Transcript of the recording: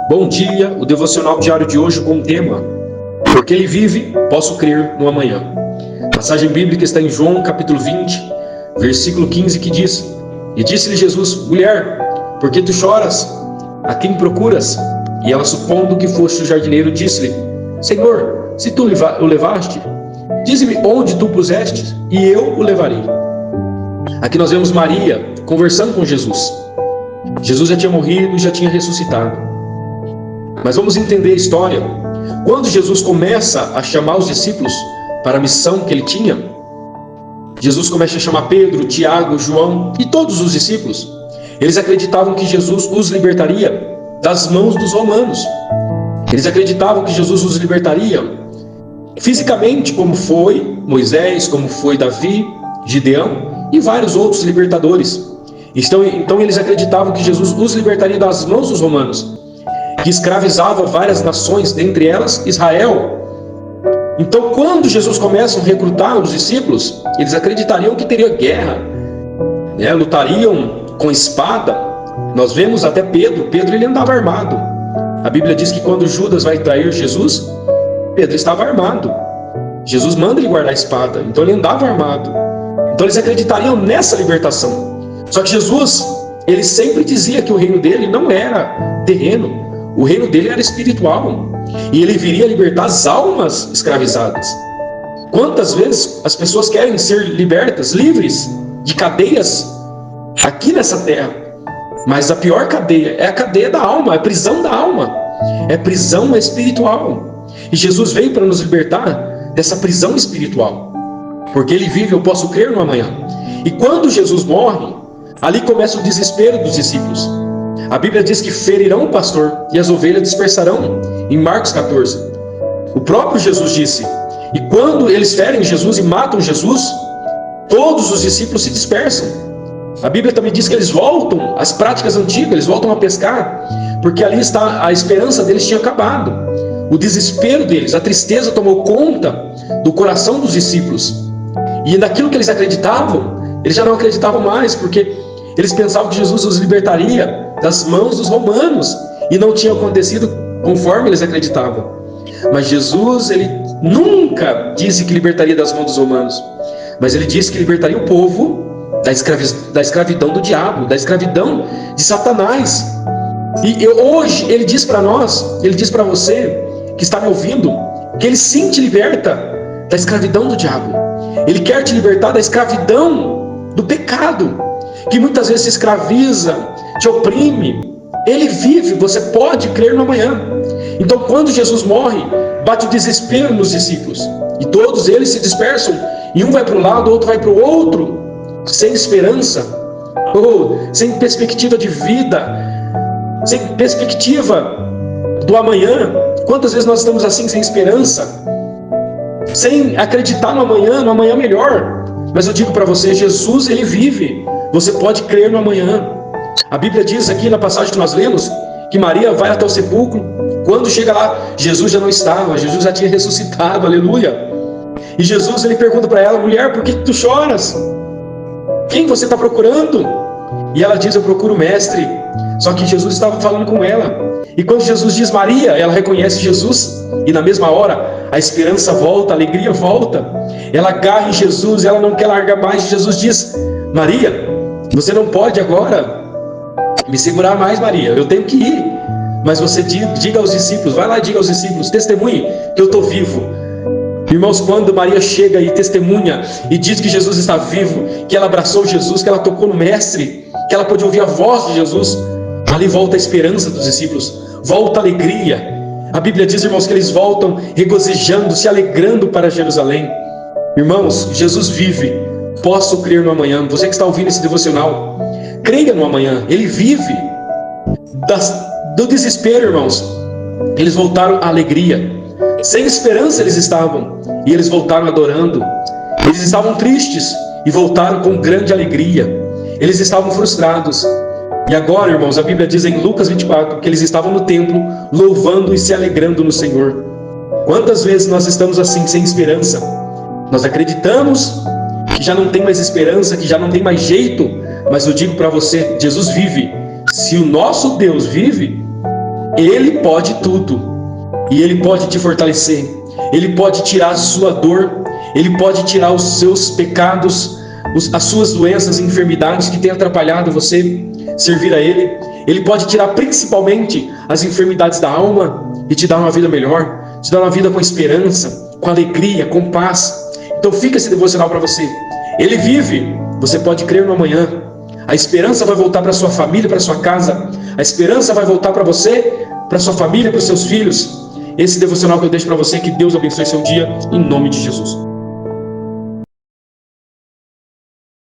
Bom dia, o devocional diário de hoje com o tema Porque ele vive, posso crer no amanhã. A passagem bíblica está em João capítulo 20, versículo 15, que diz: E disse-lhe Jesus: Mulher, por que tu choras? A quem procuras? E ela, supondo que fosse o jardineiro, disse-lhe: Senhor, se tu o levaste, dize-me onde tu o puseste, e eu o levarei. Aqui nós vemos Maria conversando com Jesus. Jesus já tinha morrido e já tinha ressuscitado. Mas vamos entender a história. Quando Jesus começa a chamar os discípulos para a missão que ele tinha, Jesus começa a chamar Pedro, Tiago, João e todos os discípulos. Eles acreditavam que Jesus os libertaria das mãos dos romanos. Eles acreditavam que Jesus os libertaria fisicamente, como foi Moisés, como foi Davi, Gideão e vários outros libertadores. Então eles acreditavam que Jesus os libertaria das mãos dos romanos, que escravizava várias nações, dentre elas Israel. Então, quando Jesus começa a recrutar os discípulos, eles acreditariam que teria guerra, lutariam com espada. Nós vemos até Pedro ele andava armado. A Bíblia diz que quando Judas vai trair Jesus, Pedro estava armado. Jesus manda ele guardar a espada, então ele andava armado. Então eles acreditariam nessa libertação. Só que Jesus, ele sempre dizia que o reino dele não era terreno, o reino dele era espiritual, e ele viria libertar as almas escravizadas. Quantas vezes as pessoas querem ser libertas, livres de cadeias aqui nessa terra, mas a pior cadeia é a cadeia da alma, é a prisão da alma, é prisão espiritual. E Jesus veio para nos libertar dessa prisão espiritual. Porque ele vive, eu posso crer no amanhã. E quando Jesus morre, ali começa o desespero dos discípulos. A Bíblia diz que ferirão o pastor e as ovelhas dispersarão, em Marcos 14. O próprio Jesus disse, e quando eles ferem Jesus e matam Jesus, todos os discípulos se dispersam. A Bíblia também diz que eles voltam às práticas antigas, eles voltam a pescar, porque ali está a esperança deles tinha acabado. O desespero deles, a tristeza tomou conta do coração dos discípulos. E naquilo que eles acreditavam, eles já não acreditavam mais, porque eles pensavam que Jesus os libertaria das mãos dos romanos, e não tinha acontecido conforme eles acreditavam. Mas Jesus, ele nunca disse que libertaria das mãos dos romanos, mas ele disse que libertaria o povo da escravidão do diabo, da escravidão de Satanás. E hoje ele diz para nós, ele diz para você que está me ouvindo, que ele sim te liberta da escravidão do diabo. Ele quer te libertar da escravidão do pecado, que muitas vezes te escraviza, te oprime. Ele vive, você pode crer no amanhã. Então, quando Jesus morre, bate o desespero nos discípulos, e todos eles se dispersam, e um vai para um lado, o outro vai para o outro, sem esperança, sem perspectiva de vida, sem perspectiva do amanhã. Quantas vezes nós estamos assim, sem esperança, sem acreditar no amanhã melhor? Mas eu digo para você, Jesus, ele vive. Você pode crer no amanhã. A Bíblia diz aqui na passagem que nós lemos, que Maria vai até o sepulcro. Quando chega lá, Jesus já não estava, Jesus já tinha ressuscitado, aleluia. E Jesus, ele pergunta para ela: mulher, por que tu choras? Quem você está procurando? E ela diz: eu procuro o mestre. Só que Jesus estava falando com ela. E quando Jesus diz Maria, ela reconhece Jesus, e na mesma hora a esperança volta, a alegria volta. Ela agarra em Jesus, ela não quer largar mais. Jesus diz: Maria, você não pode agora me segurar mais, Maria, eu tenho que ir. Mas você diga aos discípulos, vai lá e diga aos discípulos, testemunhe que eu estou vivo. Irmãos, quando Maria chega e testemunha e diz que Jesus está vivo, que ela abraçou Jesus, que ela tocou no mestre, que ela pôde ouvir a voz de Jesus, ali volta a esperança dos discípulos, volta a alegria. A Bíblia diz, irmãos, que eles voltam regozijando, se alegrando para Jerusalém. Irmãos, Jesus vive, posso crer no amanhã. Você que está ouvindo esse devocional, creia no amanhã, ele vive. Do desespero, irmãos, eles voltaram à alegria. Sem esperança eles estavam, e eles voltaram adorando. Eles estavam tristes e voltaram com grande alegria. Eles estavam frustrados. E agora, irmãos, a Bíblia diz em Lucas 24 que eles estavam no templo louvando e se alegrando no Senhor. Quantas vezes nós estamos assim, sem esperança? Nós acreditamos que já não tem mais esperança, que já não tem mais jeito, mas eu digo para você, Jesus vive. Se o nosso Deus vive, Ele pode tudo. E Ele pode te fortalecer. Ele pode tirar a sua dor. Ele pode tirar os seus pecados, as suas doenças e enfermidades que têm atrapalhado você servir a Ele. Ele pode tirar principalmente as enfermidades da alma e te dar uma vida melhor, te dar uma vida com esperança, com alegria, com paz. Então fica esse devocional para você. Ele vive, você pode crer no amanhã. A esperança vai voltar para sua família, para sua casa. A esperança vai voltar para você, para sua família, para os seus filhos. Esse devocional que eu deixo para você, que Deus abençoe seu dia, em nome de Jesus.